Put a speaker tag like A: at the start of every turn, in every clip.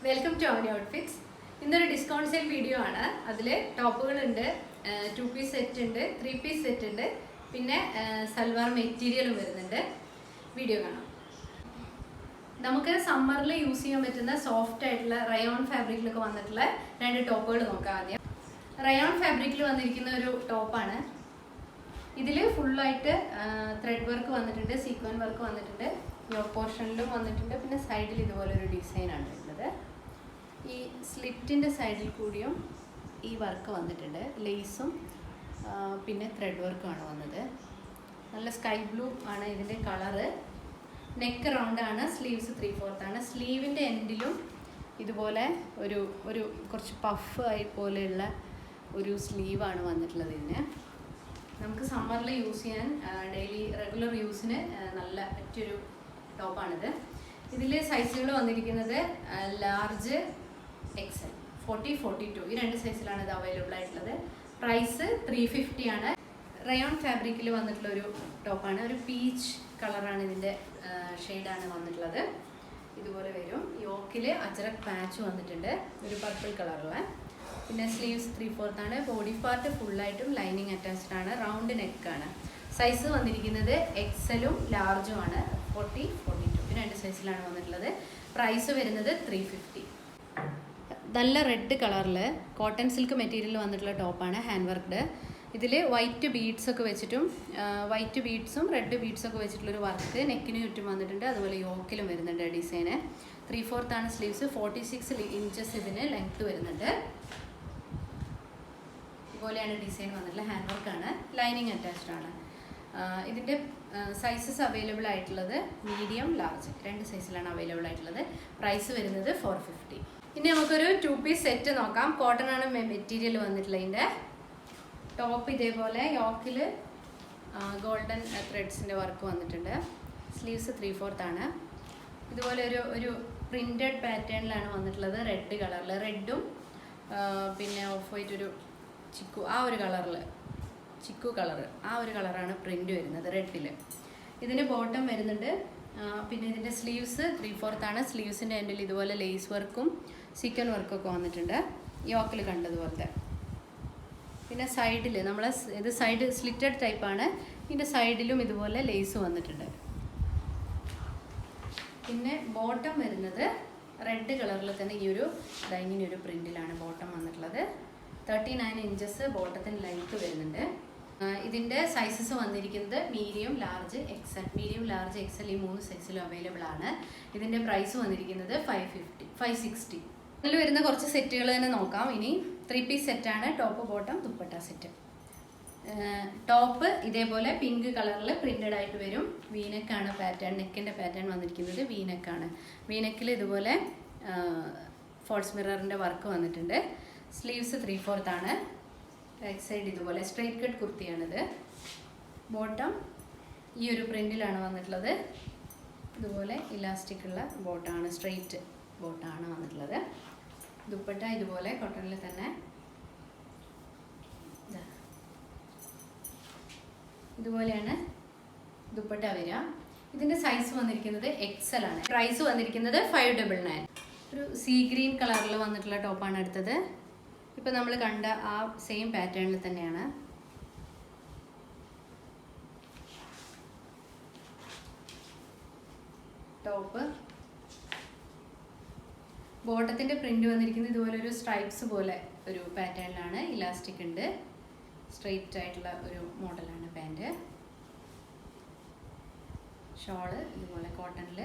A: Welcome to our outfits. ഇന്നൊരു discount sale video ആണ്. അതിൽ ടോപ്പുകളുണ്ട്, 2 പീസ് സെറ്റ് ഉണ്ട്, 3 പീസ് സെറ്റ് ഉണ്ട്, പിന്നെ സൽവാർ മെറ്റീരിയലും വരുന്നുണ്ട്. വീഡിയോ കാണാം. നമുക്ക് സമ്മറിൽ യൂസ് ചെയ്യാൻ പറ്റുന്ന സോഫ്റ്റ് ആയിട്ടുള്ള റയോൺ ഫാബ്രിക്കിലൊക്കെ വന്നിട്ടുള്ള 2 ടോപ്പുകൾ നോക്കാം. ആദ്യം റയോൺ ഫാബ്രിക്കിൽ വന്നിരിക്കുന്ന ഒരു ടോപ്പാണ്. ഇതിൽ ഫുള്ളായിട്ട് ത്രെഡ് വർക്ക് വന്നിട്ടുണ്ട്, സീക്വൻ വർക്ക് വന്നിട്ടുണ്ട്, യോക്ക് പോർഷനിലും വന്നിട്ടുണ്ട്, പിന്നെ സൈഡിൽ ഇതുപോലൊരു ഡിസൈനാണ് വരുന്നത്. ഈ സ്ലിറ്റിൻ്റെ സൈഡിൽ കൂടിയും ഈ വർക്ക് വന്നിട്ടുണ്ട്, ലേസും പിന്നെ ത്രെഡ് വർക്കുമാണ് വന്നത്. നല്ല സ്കൈ ബ്ലൂ ആണ് ഇതിൻ്റെ കളറ്. നെക്ക് റൗണ്ടാണ്, സ്ലീവ്സ് 3/4 ആണ്. സ്ലീവിൻ്റെ എൻഡിലും ഇതുപോലെ ഒരു കുറച്ച് പഫ് ആയി പോലെയുള്ള ഒരു സ്ലീവാണ് വന്നിട്ടുള്ളത്. ഇതിന് നമുക്ക് സമ്മറിൽ യൂസ് ചെയ്യാൻ ഡെയിലി റെഗുലർ യൂസിന് നല്ല പറ്റിയൊരു ടോപ്പാണിത്. ഇതിൽ സൈസുകൾ വന്നിരിക്കുന്നത് ലാർജ്, എക്സൽ, 40, 42 ഈ 2 സൈസിലാണ് ഇത് അവൈലബിൾ ആയിട്ടുള്ളത്. പ്രൈസ് 350 ആണ്. റയോൺ ഫാബ്രിക്കിൽ വന്നിട്ടുള്ള ഒരു ടോപ്പാണ്. ഒരു പീച്ച് കളറാണ് ഇതിൻ്റെ ഷെയ്ഡാണ് വന്നിട്ടുള്ളത്. ഇതുപോലെ വരും. യോക്കിൽ അജ്രക് പാച്ച് വന്നിട്ടുണ്ട്, ഒരു പർപ്പിൾ കളറുള്ള. പിന്നെ സ്ലീവ്സ് 3/4 ആണ്. ബോഡി പാർട്ട് ഫുള്ളായിട്ടും ലൈനിങ് അറ്റാച്ച്ഡ് ആണ്. റൗണ്ട് നെക്കാണ്. സൈസ് വന്നിരിക്കുന്നത് എക്സലും ലാർജും ആണ്. 40, 42 ഈ 2 സൈസിലാണ് വന്നിട്ടുള്ളത്. പ്രൈസ് വരുന്നത് 350. നല്ല റെഡ് കളറിൽ കോട്ടൺ സിൽക്ക് മെറ്റീരിയൽ വന്നിട്ടുള്ള ടോപ്പാണ്, ഹാൻഡ് വർക്ക്ഡ്. ഇതിൽ വൈറ്റ് ബീഡ്സ് ഒക്കെ വെച്ചിട്ടും വൈറ്റ് ബീഡ്സും റെഡ് ബീഡ്സും ഒക്കെ വെച്ചിട്ടുള്ളൊരു വർക്ക് നെക്കിന് ചുറ്റും വന്നിട്ടുണ്ട്. അതുപോലെ യോക്കിലും വരുന്നുണ്ട് ഡിസൈന്. 3/4 ആണ് സ്ലീവ്സ്. 46 ഇഞ്ചസ് ഇതിന് ലെങ്ത്ത് വരുന്നുണ്ട്. ഇതുപോലെയാണ് ഡിസൈൻ വന്നിട്ടുള്ളത്. ഹാൻഡ് വർക്കാണ്, ലൈനിങ് അറ്റാച്ച്ഡ് ആണ്. ഇതിൻ്റെ സൈസസ് അവൈലബിൾ ആയിട്ടുള്ളത് മീഡിയം, ലാർജ് 2 സൈസിലാണ് അവൈലബിൾ ആയിട്ടുള്ളത്. പ്രൈസ് വരുന്നത് 450. ഇനി നമുക്കൊരു 2 പീസ് സെറ്റ് നോക്കാം. കോട്ടൺ ആണ് മെറ്റീരിയൽ വന്നിട്ടുള്ളത്. ഇതിൻ്റെ ടോപ്പ് ഇതേപോലെ യോക്കിൽ ഗോൾഡൻ ത്രെഡ്സിൻ്റെ വർക്ക് വന്നിട്ടുണ്ട്. സ്ലീവ്സ് 3/4 ആണ്. ഇതുപോലെ ഒരു പ്രിൻറ്റഡ് പാറ്റേണിലാണ് വന്നിട്ടുള്ളത്, റെഡ് കളറിൽ. റെഡും പിന്നെ ഓഫ് വൈറ്റ് ഒരു ചിക്കു, ആ ഒരു കളറിൽ ചിക്കു കളറ്, ആ ഒരു കളറാണ് പ്രിൻ്റ് വരുന്നത് റെഡിൽ. ഇതിന് ബോട്ടം വരുന്നുണ്ട്. പിന്നെ ഇതിൻ്റെ സ്ലീവ്സ് 3/4 ആണ്. സ്ലീവ്സിൻ്റെ എൻഡിൽ ഇതുപോലെ ലേസ് വർക്കും സീക്വൻ വർക്കൊക്കെ വന്നിട്ടുണ്ട്, യോക്കിൽ കണ്ടതുപോലത്തെ. പിന്നെ സൈഡിൽ ഇത് സൈഡ് സ്ലിറ്റഡ് ടൈപ്പാണ്. ഇതിൻ്റെ സൈഡിലും ഇതുപോലെ ലേസ് വന്നിട്ടുണ്ട്. പിന്നെ ബോട്ടം വരുന്നത് റെഡ് കളറിൽ തന്നെ ഈ ഒരു ഇങ്ങനെയൊരു പ്രിൻറ്റിലാണ് ബോട്ടം വന്നിട്ടുള്ളത്. 39 ഇഞ്ചസ് ബോട്ടത്തിന് ലെങ്ത്ത് വരുന്നുണ്ട്. ഇതിൻ്റെ സൈസസ് വന്നിരിക്കുന്നത് medium, large, XL. Medium, large, XL ഈ 3 സൈസിലും അവൈലബിൾ ആണ്. ഇതിൻ്റെ പ്രൈസ് വന്നിരിക്കുന്നത് 560. ഇതിൽ വരുന്ന കുറച്ച് സെറ്റുകൾ തന്നെ നോക്കാം. ഇനി 3 പീസ് സെറ്റാണ്. Top, bottom, dupatta set. Top ഇതേപോലെ പിങ്ക് കളറിൽ പ്രിൻ്റഡ് ആയിട്ട് വരും. വീനെക്കാണ് പാറ്റേൺ, നെക്കിൻ്റെ പാറ്റേൺ വന്നിരിക്കുന്നത് വീനെക്കാണ്. വീനെക്കിൽ ഇതുപോലെ ഫോൾസ് മിററിൻ്റെ വർക്ക് വന്നിട്ടുണ്ട്. സ്ലീവ്സ് 3/4 ആണ്. ബാക്ക് സൈഡ് ഇതുപോലെ സ്ട്രെയിറ്റ് കട്ട് കുർത്തിയാണിത്. ബോട്ടം ഈ ഒരു പ്രിൻറ്റിലാണ് വന്നിട്ടുള്ളത്. ഇതുപോലെ ഇലാസ്റ്റിക് ഉള്ള ബോട്ടാണ്, സ്ട്രെയിറ്റ് ബോട്ടാണ് വന്നിട്ടുള്ളത്. ദുപ്പട്ട ഇതുപോലെ കോട്ടണിൽ തന്നെ ഇതുപോലെയാണ് ദുപ്പട്ട വരിക. ഇതിൻ്റെ സൈസ് വന്നിരിക്കുന്നത് എക്സൽ ആണ്. പ്രൈസ് വന്നിരിക്കുന്നത് 599. ഒരു സീ ഗ്രീൻ കളറിൽ വന്നിട്ടുള്ള ടോപ്പാണ് അടുത്തത്. ഇപ്പം നമ്മൾ കണ്ട ആ സെയിം പാറ്റേണിൽ തന്നെയാണ്. ടോപ്പ് ബോട്ടത്തിൻ്റെ പ്രിൻ്റ് വന്നിരിക്കുന്നത് ഇതുപോലെ ഒരു സ്ട്രൈപ്സ് പോലെ ഒരു പാറ്റേണിലാണ്. ഇലാസ്റ്റിക് ഉണ്ട്, സ്ട്രെയിറ്റ് ആയിട്ടുള്ള ഒരു മോഡലാണ് പാൻറ്. ഷോള് ഇതുപോലെ കോട്ടണിൽ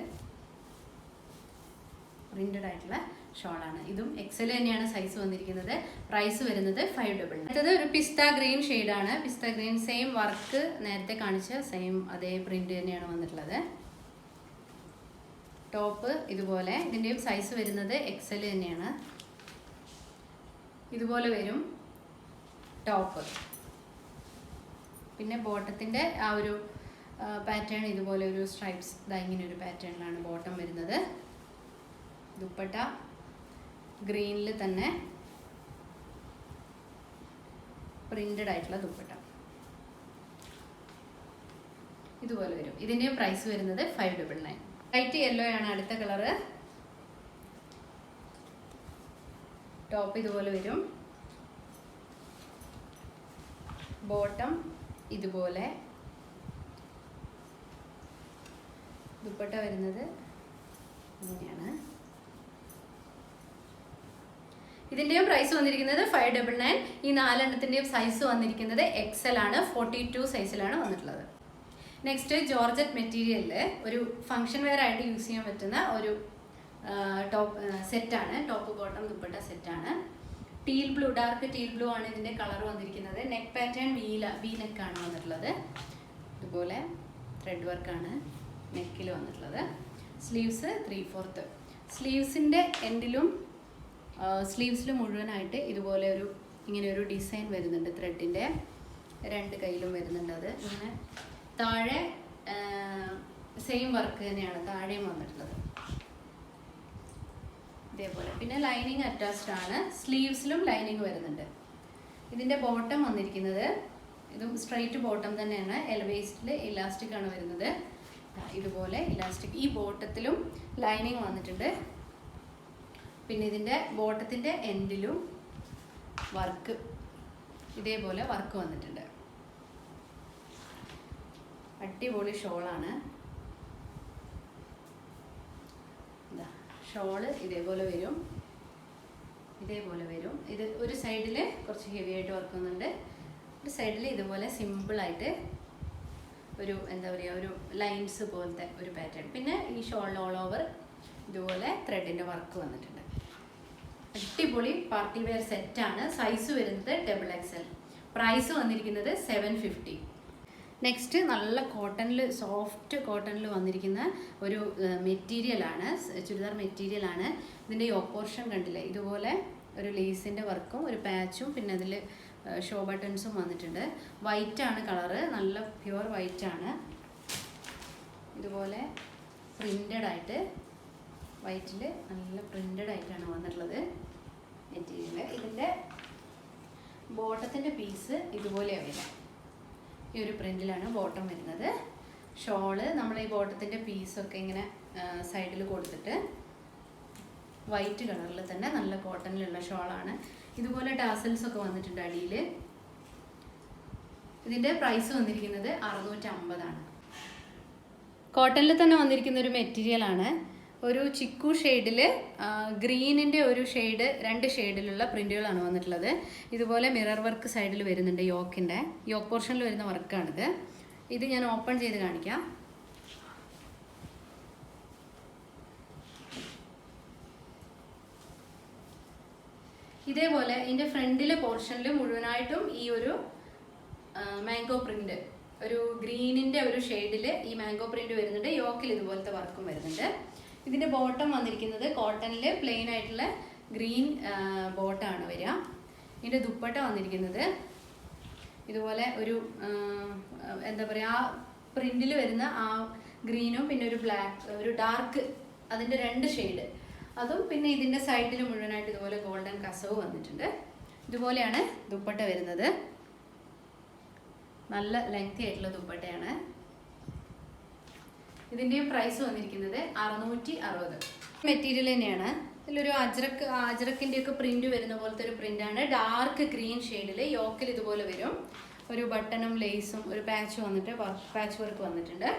A: പ്രിൻ്റഡ് ആയിട്ടുള്ള ഷോളാണ്. ഇതും എക്സൽ തന്നെയാണ് സൈസ് വന്നിരിക്കുന്നത്. പ്രൈസ് വരുന്നത് 599. അടുത്തത് ഒരു പിസ്ത ഗ്രീൻ ഷെയ്ഡാണ്. പിസ്ത ഗ്രീൻ സെയിം വർക്ക് നേരത്തെ കാണിച്ച സെയിം അതേ പ്രിൻ്റ് തന്നെയാണ് വന്നിട്ടുള്ളത്. ടോപ്പ് ഇതുപോലെ, ഇതിൻ്റെയും സൈസ് വരുന്നത് എക്സൽ തന്നെയാണ്. ഇതുപോലെ വരും ടോപ്പ്. പിന്നെ ബോട്ടത്തിൻ്റെ ആ ഒരു പാറ്റേൺ ഇതുപോലെ ഒരു സ്ട്രൈപ്സ് ഇങ്ങനെ ഒരു പാറ്റേണിലാണ് ബോട്ടം വരുന്നത്. ദുപ്പട്ട ഗ്രീനിൽ തന്നെ പ്രിൻ്റഡ് ആയിട്ടുള്ള ദുപ്പട്ട ഇതുപോലെ വരും. ഇതിൻ്റെ പ്രൈസ് വരുന്നത് 599. ലൈറ്റ് യെല്ലോ ആണ് അടുത്ത കളറ്. ടോപ്പ് ഇതുപോലെ വരും, ബോട്ടം ഇതുപോലെ, ദുപ്പട്ട വരുന്നത് ഇങ്ങനെയാണ്. ഇതിൻ്റെയും പ്രൈസ് വന്നിരിക്കുന്നത് 599. ഈ 4 സൈസ് വന്നിരിക്കുന്നത് XL ആണ്, 42 സൈസിലാണ് വന്നിട്ടുള്ളത്. നെക്സ്റ്റ് ജോർജറ്റ് മെറ്റീരിയലിൽ ഒരു ഫംഗ്ഷൻ വെയർ ആയിട്ട് യൂസ് ചെയ്യാൻ പറ്റുന്ന ഒരു ടോപ്പ് സെറ്റാണ്, ടോപ്പ് ബോട്ടം ദുപ്പട്ട സെറ്റാണ്. Teal blue, dark teal blue ആണ് ഇതിൻ്റെ കളർ വന്നിരിക്കുന്നത്. നെക്ക് പാറ്റേൺ വി നെക്കാണ് വന്നിട്ടുള്ളത്. ഇതുപോലെ ത്രെഡ് വർക്കാണ് നെക്കിൽ വന്നിട്ടുള്ളത്. സ്ലീവ്സ് 3/4. സ്ലീവ്സിൻ്റെ എൻഡിലും സ്ലീവ്സിൽ മുഴുവനായിട്ട് ഇതുപോലെ ഇങ്ങനെ ഒരു ഡിസൈൻ വരുന്നുണ്ട്. ത്രെഡിൻ്റെ 2 കയ്യിലും വരുന്നുണ്ട്. അത് ഇങ്ങനെ താഴെ സെയിം വർക്ക് തന്നെയാണ് താഴെയും വന്നിട്ടുള്ളത് ഇതേപോലെ. പിന്നെ ലൈനിങ് അറ്റാച്ച്ഡ് ആണ്, സ്ലീവ്സിലും ലൈനിങ് വരുന്നുണ്ട്. ഇതിൻ്റെ ബോട്ടം വന്നിരിക്കുന്നത് ഇതും സ്ട്രൈറ്റ് ബോട്ടം തന്നെയാണ്. എൽവേസ്റ്റിൽ ഇലാസ്റ്റിക് ആണ് വരുന്നത്. ഇതുപോലെ ഇലാസ്റ്റിക്, ഈ ബോട്ടത്തിലും ലൈനിങ് വന്നിട്ടുണ്ട്. പിന്നെ ഇതിൻ്റെ ബോട്ടത്തിൻ്റെ എൻഡിലും വർക്ക്, ഇതേപോലെ വർക്ക് വന്നിട്ടുണ്ട്. അടിപൊളി ഷോളാണ്. ഷോള് ഇതേപോലെ വരും, ഇതേപോലെ വരും. ഇത് ഒരു സൈഡിൽ കുറച്ച് ഹെവി ആയിട്ട് വർക്ക് വന്നിട്ടുണ്ട്, ഒരു സൈഡിൽ ഇതുപോലെ സിമ്പിളായിട്ട് ഒരു എന്താ പറയുക, ഒരു ലൈൻസ് പോലത്തെ ഒരു പാറ്റേൺ. പിന്നെ ഈ ഷോളിൽ ഓൾ ഓവർ ഇതുപോലെ ത്രെഡിൻ്റെ വർക്ക് വന്നിട്ടുണ്ട്. അടിപൊളി പാർട്ടി വെയർ സെറ്റാണ്. സൈസ് വരുന്നത് XXL. പ്രൈസ് വന്നിരിക്കുന്നത് 750. നെക്സ്റ്റ് നല്ല കോട്ടണിൽ, സോഫ്റ്റ് കോട്ടണിൽ വന്നിരിക്കുന്ന ഒരു മെറ്റീരിയലാണ്, ചുരിദാർ മെറ്റീരിയലാണ്. ഇതിൻ്റെ യോക്ക് പോർഷൻ കണ്ടില്ലേ, ഇതുപോലെ ഒരു ലേസിൻ്റെ വർക്കും ഒരു പാച്ചും പിന്നെ അതിൽ ഷോ ബട്ടൺസും വന്നിട്ടുണ്ട്. വൈറ്റ് ആണ് കളറ്, നല്ല പ്യുവർ വൈറ്റ് ആണ്. ഇതുപോലെ പ്രിൻ്റഡ് ആയിട്ട് വൈറ്റിൽ നല്ല പ്രിൻ്റഡ് ആയിട്ടാണ് വന്നിട്ടുള്ളത് മെറ്റീരിയൽ. ഇതിൻ്റെ ബോട്ടത്തിൻ്റെ പീസ് ഇതുപോലെയാണ് വരിക. ഈ ഒരു പ്രിൻറ്റിലാണ് ബോട്ടം വരുന്നത്. ഷോള് നമ്മൾ ഈ ബോട്ടത്തിൻ്റെ പീസൊക്കെ ഇങ്ങനെ സൈഡിൽ കൊടുത്തിട്ട് വൈറ്റ് കളറിൽ തന്നെ നല്ല കോട്ടണിലുള്ള ഷോളാണ്. ഇതുപോലെ ടാസൽസ് ഒക്കെ വന്നിട്ടുണ്ട് അടിയിൽ. ഇതിൻ്റെ പ്രൈസ് വന്നിരിക്കുന്നത് 650 ആണ്. കോട്ടണിൽ തന്നെ വന്നിരിക്കുന്ന ഒരു മെറ്റീരിയലാണ്. ഒരു ചിക്കു ഷെയ്ഡിൽ ഗ്രീനിൻ്റെ ഒരു ഷെയ്ഡ്, 2 ഷെയ്ഡിലുള്ള പ്രിൻറ്റുകളാണ് വന്നിട്ടുള്ളത്. ഇതുപോലെ മിറർ വർക്ക് സൈഡിൽ വരുന്നുണ്ട്. യോക്ക് പോർഷനിൽ വരുന്ന വർക്കാണിത്. ഇത് ഞാൻ ഓപ്പൺ ചെയ്ത് കാണിക്കാം. ഇതേപോലെ ഇതിൻ്റെ ഫ്രണ്ടിലെ പോർഷനിൽ മുഴുവനായിട്ടും ഈ ഒരു മാംഗോ പ്രിന്റ്, ഒരു ഗ്രീനിൻ്റെ ഒരു ഷെയ്ഡിൽ ഈ മാംഗോ പ്രിന്റ് വരുന്നുണ്ട്. യോക്കിൽ ഇതുപോലത്തെ വർക്കും വരുന്നുണ്ട്. ഇതിൻ്റെ ബോട്ടം വന്നിരിക്കുന്നത് കോട്ടണിൽ പ്ലെയിൻ ആയിട്ടുള്ള ഗ്രീൻ ബോട്ടമാണ് വരിക. ഇതിൻ്റെ ദുപ്പട്ട വന്നിരിക്കുന്നത് ഇതുപോലെ ഒരു എന്താ പറയുക, ആ പ്രിന്റിൽ വരുന്ന ആ ഗ്രീനും പിന്നെ ഒരു ബ്ലാക്ക്, ഒരു ഡാർക്ക്, അതിൻ്റെ 2 ഷെയ്ഡ് അതും. പിന്നെ ഇതിൻ്റെ സൈഡിൽ മുഴുവനായിട്ട് ഇതുപോലെ ഗോൾഡൻ കസവ് വന്നിട്ടുണ്ട്. ഇതുപോലെയാണ് ദുപ്പട്ട വരുന്നത്. നല്ല ലെങ്തി ആയിട്ടുള്ള ദുപ്പട്ടയാണ്. ഇതിൻ്റെയും പ്രൈസ് വന്നിരിക്കുന്നത് 660. മെറ്റീരിയൽ തന്നെയാണ്. ഇതിലൊരു അജ്രക്കിൻ്റെയൊക്കെ പ്രിന്റ് വരുന്ന പോലത്തെ ഒരു പ്രിന്റാണ്. ഡാർക്ക് ഗ്രീൻ ഷെയ്ഡിൽ യോക്കിൽ ഇതുപോലെ വരും. ഒരു ബട്ടണും ലേസും ഒരു പാച്ച് വന്നിട്ട് പാച്ച് വർക്ക് വന്നിട്ടുണ്ട്.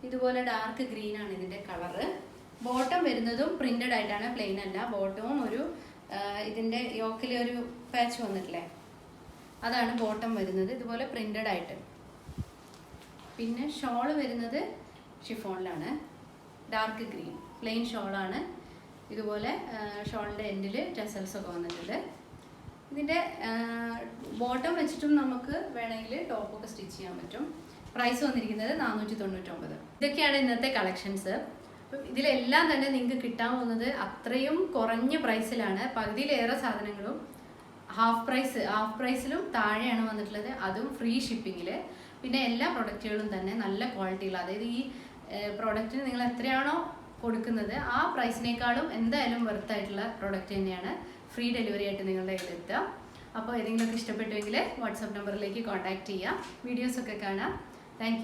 A: ഇതുപോലെ ഡാർക്ക് ഗ്രീൻ ആണ് ഇതിൻ്റെ കളറ്. ബോട്ടം വരുന്നതും പ്രിന്റഡ് ആയിട്ടാണ്, പ്ലെയിൻ അല്ല. ബോട്ടവും ഒരു ഇതിൻ്റെ യോക്കിൽ ഒരു പാച്ച് വന്നിട്ടില്ലേ, അതാണ് ബോട്ടം വരുന്നത്. ഇതുപോലെ പ്രിന്റഡ് ആയിട്ട്. പിന്നെ ഷോള് വരുന്നത് ഷിഫോണിലാണ്, ഡാർക്ക് ഗ്രീൻ പ്ലെയിൻ ഷോളാണ്. ഇതുപോലെ ഷോളിൻ്റെ എൻഡിൽ ടെസൽസ് ഒക്കെ വന്നിട്ടുണ്ട്. ഇതിൻ്റെ ബോട്ടം വെച്ചിട്ടും നമുക്ക് വേണമെങ്കിൽ ടോപ്പൊക്കെ സ്റ്റിച്ച് ചെയ്യാൻ പറ്റും. പ്രൈസ് വന്നിരിക്കുന്നത് 499. ഇതൊക്കെയാണ് ഇന്നത്തെ കളക്ഷൻസ്. അപ്പം ഇതിലെല്ലാം തന്നെ നിങ്ങൾക്ക് കിട്ടാൻ പോകുന്നത് അത്രയും കുറഞ്ഞ പ്രൈസിലാണ്. പകുതിയിലേറെ സാധനങ്ങളും ഹാഫ് പ്രൈസിലും താഴെയാണ് വന്നിട്ടുള്ളത്, അതും ഫ്രീ ഷിപ്പിങ്ങിൽ. പിന്നെ എല്ലാ പ്രൊഡക്റ്റുകളും തന്നെ നല്ല ക്വാളിറ്റിയുള്ള, അതായത് ഈ പ്രോഡക്റ്റിന് നിങ്ങൾ എത്രയാണോ കൊടുക്കുന്നത് ആ പ്രൈസിനേക്കാളും എന്തായാലും വെർത്തായിട്ടുള്ള പ്രോഡക്റ്റ് തന്നെയാണ് ഫ്രീ ഡെലിവറി ആയിട്ട് നിങ്ങളുടെ കയ്യിൽ എത്തുക. അപ്പോൾ ഏതെങ്കിലുമൊക്കെ ഇഷ്ടപ്പെട്ടുവെങ്കിൽ വാട്സാപ്പ് നമ്പറിലേക്ക് കോൺടാക്റ്റ് ചെയ്യാം. വീഡിയോസൊക്കെ കാണാം. താങ്ക്